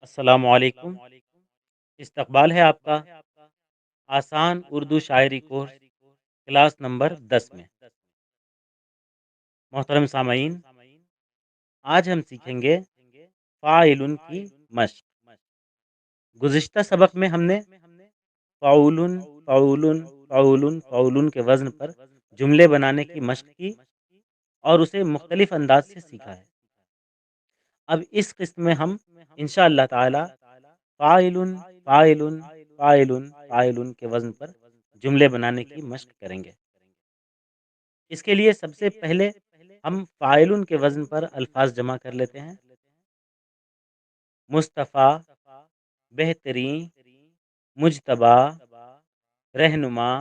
السلام علیکم۔ استقبال ہے آپ کا آسان اردو شاعری کورس کلاس نمبر 10 میں۔ محترم سامعین، آج ہم سیکھیں گے فاعلن کی مشق۔ گزشتہ سبق میں ہم نے فعولن فعولن فعولن فعولن کے وزن پر جملے بنانے کی مشق کی اور اسے مختلف انداز سے سیکھا ہے۔ اب اس قسط میں ہم انشاءاللہ تعالی فاعلن فاعلن فاعلن فاعلن کے وزن پر جملے بنانے کی مشق کریں گے۔ اس کے لیے سب سے پہلے ہم فاعلن کے وزن پر الفاظ جمع کر لیتے ہیں۔ مصطفیٰ، بہترین، مجتبی، رہنما،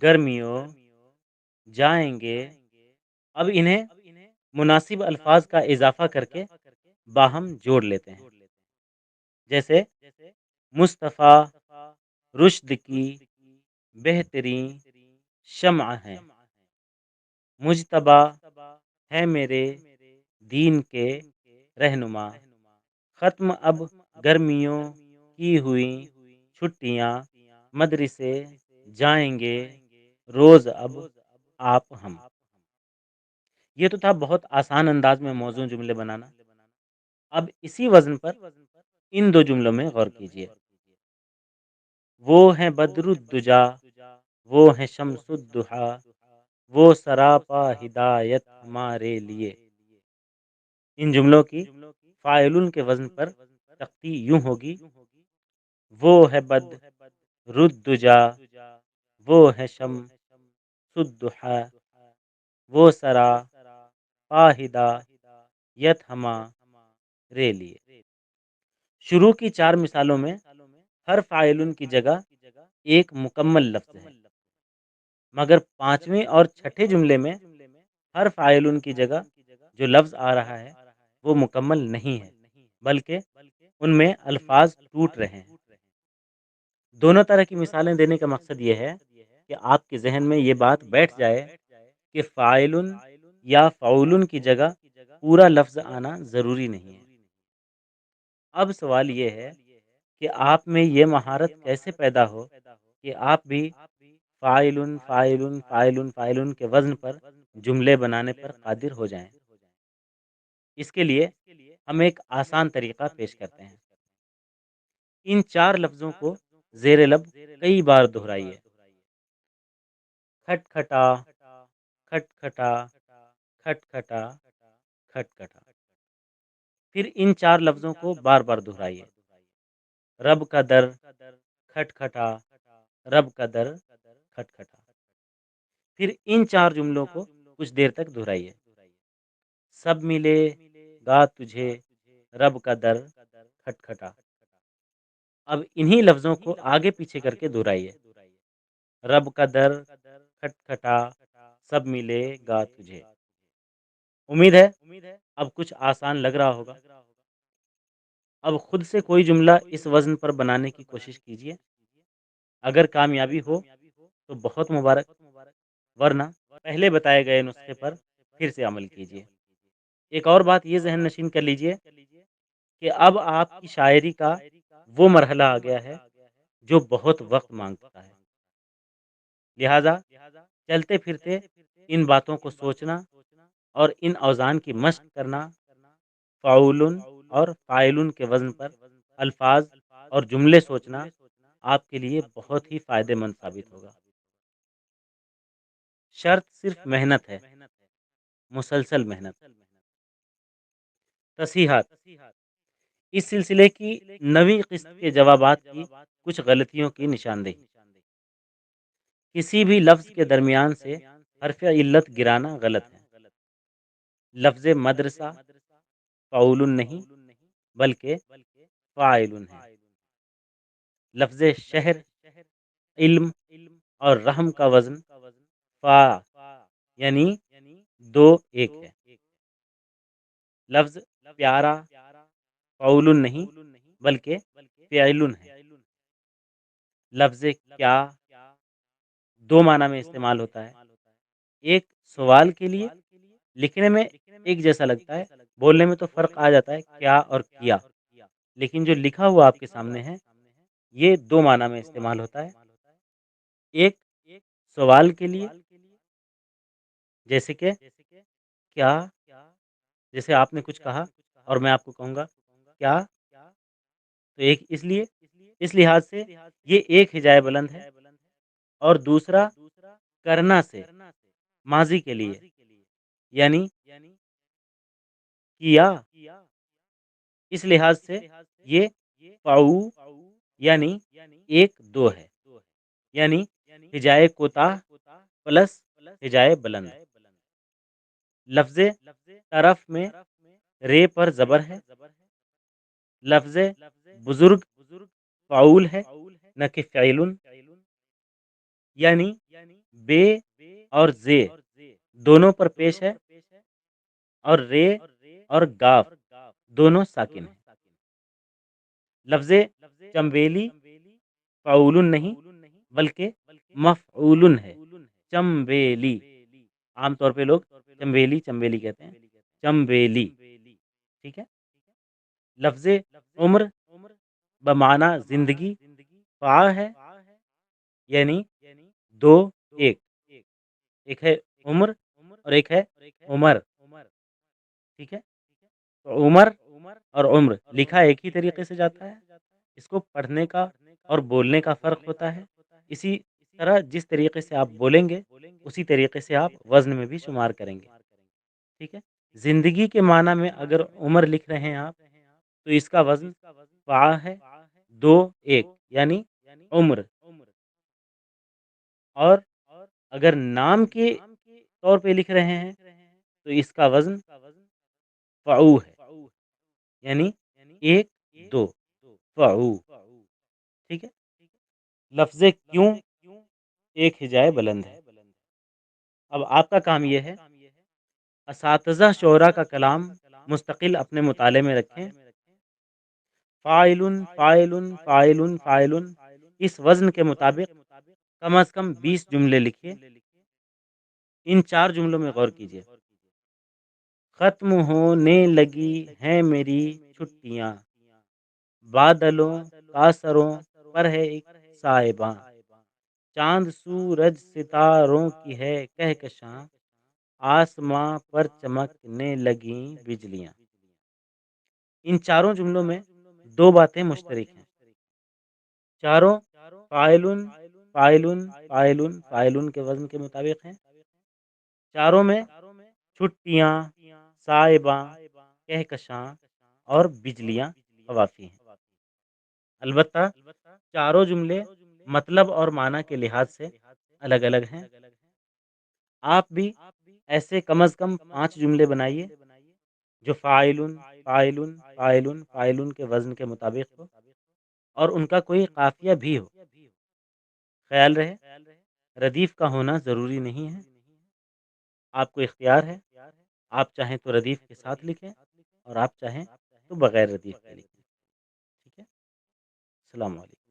گرمیوں، جائیں گے۔ اب انہیں مناسب الفاظ کا اضافہ کر کے باہم جوڑ لیتے ہیں، جیسے مصطفیٰ رشد کی بہترین شمع ہے، مجتبی ہے میرے دین کے رہنما۔ ختم اب گرمیوں کی ہوئی چھٹیاں، مدرسے جائیں گے روز اب آپ ہم۔ یہ تو تھا بہت آسان انداز میں موزوں جملے بنانا۔ اب اسی وزن پر ان دو جملوں میں غور کیجیے۔ وہ ہیں بدر الدجا، وہ ہیں شمس الضحیٰ، وہ سراپا ہدایت ہمارے لیے۔ ان جملوں کی فاعلن کے وزن پر تختی یوں ہوگی: وہ ہے بدر الدجا، وہ ہے شمس الضحیٰ، وہ سراپا ہدایت ہمارے لیے۔ شروع کی چار مثالوں میں ہر فاعلن کی جگہ ایک مکمل لفظ ہے، مگر پانچویں اور چھٹے جملے میں ہر فاعلن کی جگہ جو لفظ آ رہا ہے وہ مکمل نہیں ہے، بلکہ ان میں الفاظ ٹوٹ رہے ہیں۔ دونوں طرح کی مثالیں دینے کا مقصد یہ ہے کہ آپ کے ذہن میں یہ بات بیٹھ جائے کہ فاعلن یا فعولن کی جگہ پورا لفظ آنا ضروری نہیں ہے۔ اب سوال یہ ہے کہ آپ میں یہ مہارت کیسے پیدا ہو کہ آپ بھی فاعلن فاعلن فاعلن فاعلن کے وزن پر جملے بنانے پر قادر ہو جائیں۔ اس کے لیے ہم ایک آسان طریقہ پیش کرتے ہیں۔ ان چار لفظوں کو زیر لب کئی بار دہرائیے: کھٹکھٹا، کھٹکھٹا، کھٹکھٹا، کھٹکھٹا۔ پھر ان چار لفظوں کو بار بار دہرائیے: رب کا در، کھٹکھٹا، رب کا در، کھٹکھٹا۔ پھر ان چار جملوں کو کچھ دیر تک دہرائیے: سب ملے گا تجھے رب کا در، کھٹکھٹا۔ اب انہی لفظوں کو آگے پیچھے کر کے دہرائیے: رب کا در، کھٹکھٹا، سب ملے گا تجھے۔ امید ہے اب کچھ آسان لگ رہا ہوگا۔ اب خود سے کوئی جملہ اس وزن پر بنانے کی کوشش کیجیے۔ اگر کامیابی ہو تو بہت مبارک، ورنہ پہلے بتائے گئے نسخے پر پھر سے عمل کیجیے۔ ایک اور بات یہ ذہن نشین کر لیجیے کہ اب آپ کی شاعری کا وہ مرحلہ آ گیا ہے جو بہت وقت مانگتا ہے، لہذا چلتے پھرتے ان باتوں کو سوچنا اور ان اوزان کی مشق کرنا، فعولن اور فاعلن کے وزن پر الفاظ اور جملے سوچنا آپ کے لیے بہت ہی فائدہ مند ثابت ہوگا۔ شرط صرف محنت ہے، مسلسل محنت۔ تصحیحات: اس سلسلے کی 9ویں قسط کے جوابات کی کچھ غلطیوں کی نشاندہی: کسی بھی لفظ کے درمیان سے حرف علت گرانا غلط ہے۔ لفظ مدرسہ فعولن نہیں بلکہ فاعلن ہے۔ لفظ شہر، علم اور رحم کا وزن فا یعنی 2 1 ہے۔ لفظ پیارا فعولن نہیں بلکہ فعلن ہے۔ لفظ کیا 2 معنی میں استعمال ہوتا ہے: ایک سوال کے لیے، لکھنے میں ایک جیسا لگتا ہے، بولنے میں تو فرق آ جاتا ہے، کیا اور کیا۔ لیکن جو لکھا ہوا آپ کے سامنے ہے یہ دو معنی میں استعمال ہوتا ہے۔ ایک سوال کے لیے، جیسے کہ کیا، جیسے آپ نے کچھ کہا اور میں آپ کو کہوں گا کیا، تو ایک اس لیے، اس لحاظ سے یہ ایک ہجائے بلند ہے۔ اور دوسرا کرنا سے ماضی کے لیے، یعنی کیا، اس لحاظ سے یہ فعو یعنی ایک دو ہے، یعنی ہجائے کوتاہ پلس ہجائے بلند۔ لفظ طرف میں رے پر زبر ہے۔ لفظ بزرگ فعول ہے نہ کہ فعیلن، یعنی بے اور زے دونوں پر پیش ہے، اور رے اور گاف دونوں ساکن ہیں۔ لفظ چمبیلی فعول نہیں بلکہ مفعول ہے، چمبیلی۔ عام طور پہ لوگ چمبیلی چمبیلی کہتے ہیں، چمبیلی، ٹھیک ہے۔ لفظ عمر بمعنی زندگی فا ہے، یعنی دو ایک، ایک ہے عمر اور ایک ہے عمر، ٹھیک ہے۔ تو عمر اور عمر لکھا ایک ہی طریقے سے جاتا ہے، اس کو پڑھنے کا اور بولنے کا فرق ہوتا ہے۔ اسی طرح جس طریقے سے آپ بولیں گے اسی طریقے سے آپ وزن میں بھی شمار کریں گے، ٹھیک ہے۔ زندگی کے معنی میں اگر عمر لکھ رہے ہیں آپ تو اس کا وزن فا ہے، دو ایک، یعنی عمر۔ اور اگر نام کے طور پہ لکھ رہے ہیں تو اس کا وزن فعو ہے، یعنی ایک دو، فعو، ٹھیک ہے۔ لفظ کیوں ایک ہجائے بلند ہے۔ اب آپ کا کام یہ ہے اساتذہ شعراء کا کلام مستقل اپنے مطالعے میں رکھیں۔ فاعلن فاعلن فاعلن فاعلن اس وزن کے مطابق کم از کم 20 جملے لکھیے۔ ان چار جملوں میں غور کیجیے۔ ختم ہونے لگی ہیں میری چھٹیاں، بادلوں کا سروں پر ہے ایک سائباں، چاند سورج ستاروں کی ہے کہکشاں، آسماں پر چمکنے لگیں بجلیاں۔ ان چاروں جملوں میں دو باتیں مشترک ہیں، چاروں فاعلن فاعلن فاعلن فاعلن کے وزن کے مطابق ہیں۔ چاروں میں چھٹیاں، صائباں، کہکشاں اور بجلیاں قوافی ہیں۔ البتہ چاروں جملے مطلب اور معنی کے لحاظ سے الگ الگ ہیں۔ آپ بھی ایسے کم از کم 5 جملے بنائیے جو فاعلن فاعلن فاعلن فاعلن کے وزن کے مطابق ہو اور ان کا کوئی قافیہ بھی ہو۔ خیال رہے ردیف کا ہونا ضروری نہیں ہے، آپ کو اختیار ہے، آپ چاہیں تو ردیف کے ساتھ لکھیں اور آپ چاہیں تو بغیر ردیف کے لکھیں، ٹھیک ہے۔ السلام علیکم۔